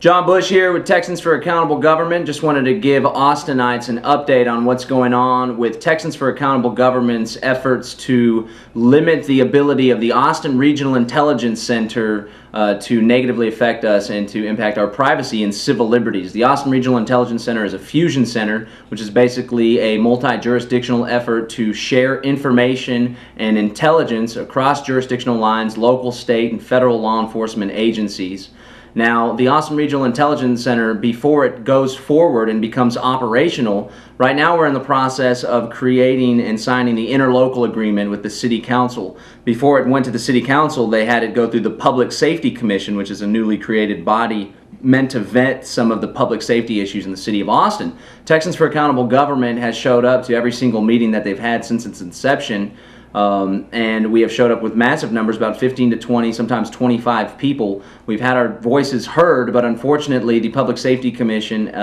John Bush here with Texans for Accountable Government. Just wanted to give Austinites an update on what's going on with Texans for Accountable Government's efforts to limit the ability of the Austin Regional Intelligence Center to negatively affect us and to impact our privacy and civil liberties. The Austin Regional Intelligence Center is a fusion center, which is basically a multi-jurisdictional effort to share information and intelligence across jurisdictional lines, local, state, and federal law enforcement agencies. Now, the Austin Regional Intelligence Center, before it goes forward and becomes operational, right now we're in the process of creating and signing the interlocal agreement with the City Council. Before it went to the City Council, they had it go through the Public Safety Commission, which is a newly created body meant to vet some of the public safety issues in the city of Austin. Texans for Accountable Government has showed up to every single meeting that they've had since its inception. And we have showed up with massive numbers, about 15 to 20, sometimes 25 people. We've had our voices heard, but unfortunately the Public Safety Commission,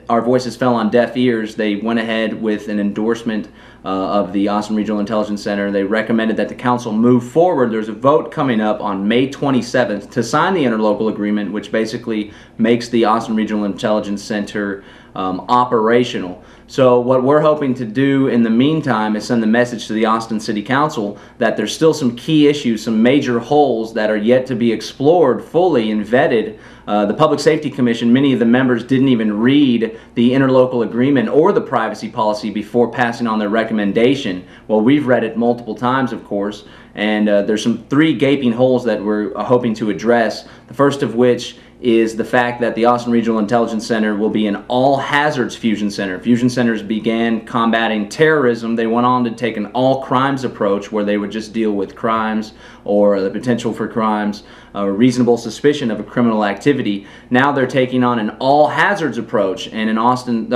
our voices fell on deaf ears. They went ahead with an endorsement of the Austin Regional Intelligence Center. They recommended that the council move forward. There's a vote coming up on May 27th to sign the interlocal agreement, which basically makes the Austin Regional Intelligence Center operational. So what we're hoping to do in the meantime is send the message to the Austin City Council that there's still some key issues, some major holes that are yet to be explored fully and vetted. The Public Safety Commission, many of the members didn't even read the interlocal agreement or the privacy policy before passing on their recommendation. Well, we've read it multiple times, of course, and there's some three gaping holes that we're hoping to address. The first of which is the fact that the Austin Regional Intelligence Center will be an all-hazards fusion center. Fusion centers began combating terrorism. They went on to take an all-crimes approach where they would just deal with crimes or the potential for crimes, reasonable suspicion of a criminal activity. Now they're taking on an all-hazards approach, and the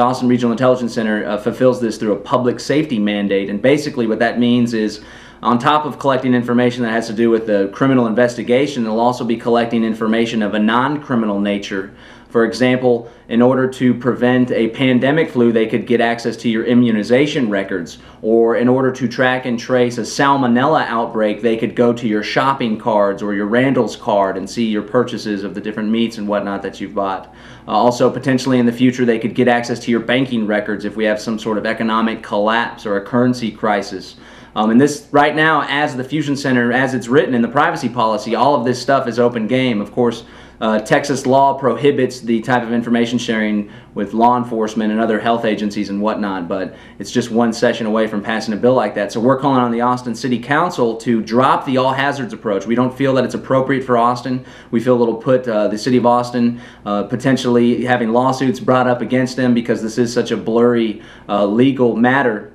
Austin Regional Intelligence Center fulfills this through a public safety mandate. And basically what that means is, on top of collecting information that has to do with the criminal investigation, they'll also be collecting information of a non-criminal nature. For example, in order to prevent a pandemic flu, they could get access to your immunization records. Or in order to track and trace a salmonella outbreak, they could go to your shopping cards or your Randall's card and see your purchases of the different meats and whatnot that you've bought. Also, potentially in the future, they could get access to your banking records if we have some sort of economic collapse or a currency crisis. And this, right now, as the Fusion Center, as it's written in the privacy policy, all of this stuff is open game. Of course, Texas law prohibits the type of information sharing with law enforcement and other health agencies and whatnot, but it's just one session away from passing a bill like that. So we're calling on the Austin City Council to drop the all-hazards approach. We don't feel that it's appropriate for Austin. We feel it'll put the city of Austin potentially having lawsuits brought up against them because this is such a blurry legal matter.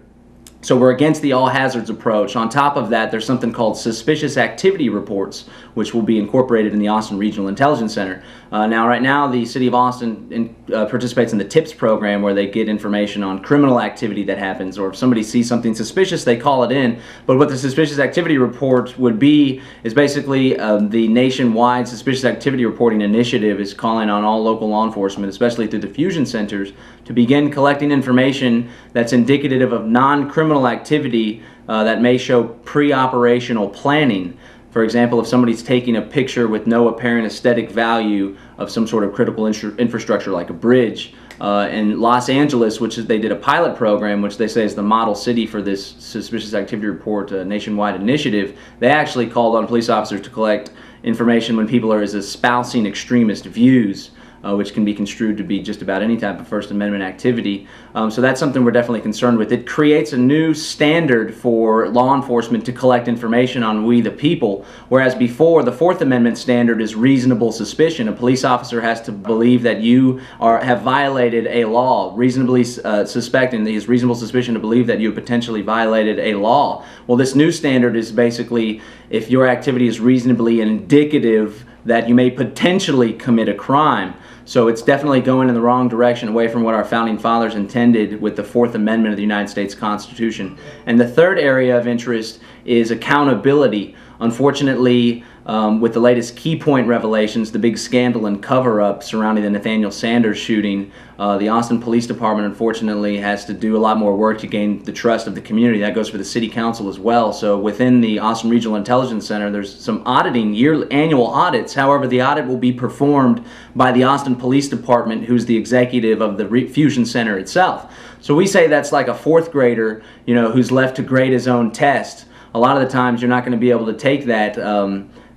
So we're against the all-hazards approach. On top of that, there's something called suspicious activity reports, which will be incorporated in the Austin Regional Intelligence Center. Now, right now, the City of Austin participates in the TIPS program, where they get information on criminal activity that happens, or if somebody sees something suspicious, they call it in. But what the suspicious activity report would be is basically the nationwide suspicious activity reporting initiative is calling on all local law enforcement, especially through the fusion centers, to begin collecting information that's indicative of non-criminal activity that may show pre-operational planning. For example, if somebody's taking a picture with no apparent aesthetic value of some sort of critical infrastructure like a bridge. In Los Angeles, they did a pilot program, which they say is the model city for this suspicious activity report nationwide initiative. They actually called on police officers to collect information when people are espousing extremist views, which can be construed to be just about any type of First Amendment activity. So that's something we're definitely concerned with. It creates a new standard for law enforcement to collect information on we the people, whereas before the Fourth Amendment standard is reasonable suspicion. A police officer has to believe that you have violated a law, reasonably suspecting that he has reasonable suspicion to believe that you have potentially violated a law. Well, this new standard is basically if your activity is reasonably indicative that you may potentially commit a crime. So it's definitely going in the wrong direction, away from what our founding fathers intended with the Fourth Amendment of the United States Constitution. And the third area of interest is accountability. Unfortunately, with the latest Key Point revelations, the big scandal and cover-up surrounding the Nathaniel Sanders shooting, the Austin Police Department unfortunately has to do a lot more work to gain the trust of the community. That goes for the City Council as well. So within the Austin Regional Intelligence Center, there's some auditing, annual audits. However, the audit will be performed by the Austin Police Department, who's the executive of the Fusion Center itself. So we say that's like a fourth grader, who's left to grade his own test. A lot of the times you're not going to be able to take that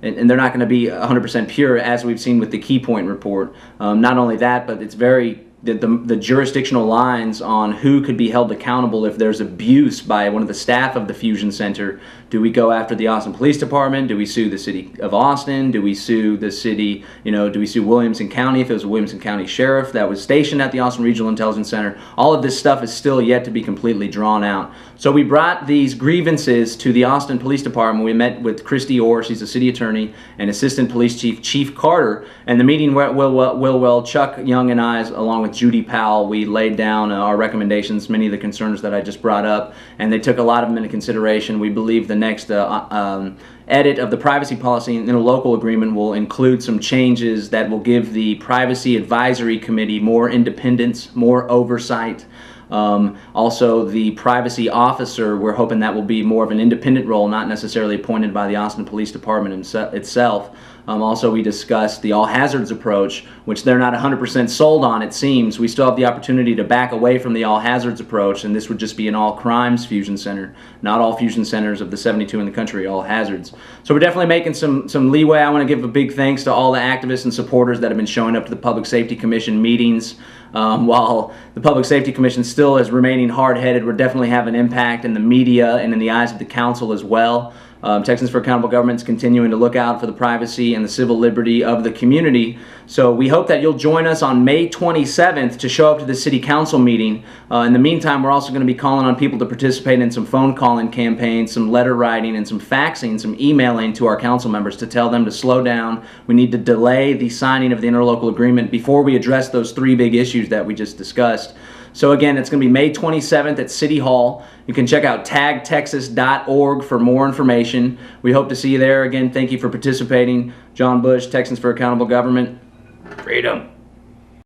and they're not going to be 100% pure, as we've seen with the Key Point report. Not only that, but it's the jurisdictional lines on who could be held accountable if there's abuse by one of the staff of the Fusion Center. Do we go after the Austin Police Department? Do we sue the City of Austin? Do we sue the city, do we sue Williamson County if it was a Williamson County sheriff that was stationed at the Austin Regional Intelligence Center? All of this stuff is still yet to be completely drawn out. So we brought these grievances to the Austin Police Department. We met with Christy Orr, she's the city attorney, and Assistant Police Chief Chief Carter, and the meeting went well. Chuck Young and I, along with Judy Powell, we laid down our recommendations, many of the concerns that I just brought up, and they took a lot of them into consideration. We believe the next edit of the privacy policy in a local agreement will include some changes that will give the Privacy Advisory Committee more independence, more oversight. Also, the privacy officer, we're hoping that will be more of an independent role, not necessarily appointed by the Austin Police Department itself. Also, we discussed the all hazards approach, which they're not 100% sold on, it seems. We still have the opportunity to back away from the all hazards approach, and this would just be an all crimes fusion center. Not all fusion centers of the 72 in the country are all hazards. So we're definitely making some leeway. I want to give a big thanks to all the activists and supporters that have been showing up to the Public Safety Commission meetings. While the Public Safety Commission still is remaining hard-headed, we're definitely having impact in the media and in the eyes of the council as well. Texans for Accountable Government is continuing to look out for the privacy and the civil liberty of the community. So we hope that you'll join us on May 27th to show up to the City Council meeting. In the meantime, we're also going to be calling on people to participate in some phone calling campaigns, some letter writing, and some faxing, some emailing to our council members to tell them to slow down. We need to delay the signing of the interlocal agreement before we address those three big issues that we just discussed. So again, it's going to be May 27th at City Hall. You can check out tagtexas.org for more information. We hope to see you there. Again, thank you for participating. John Bush, Texans for Accountable Government. Freedom.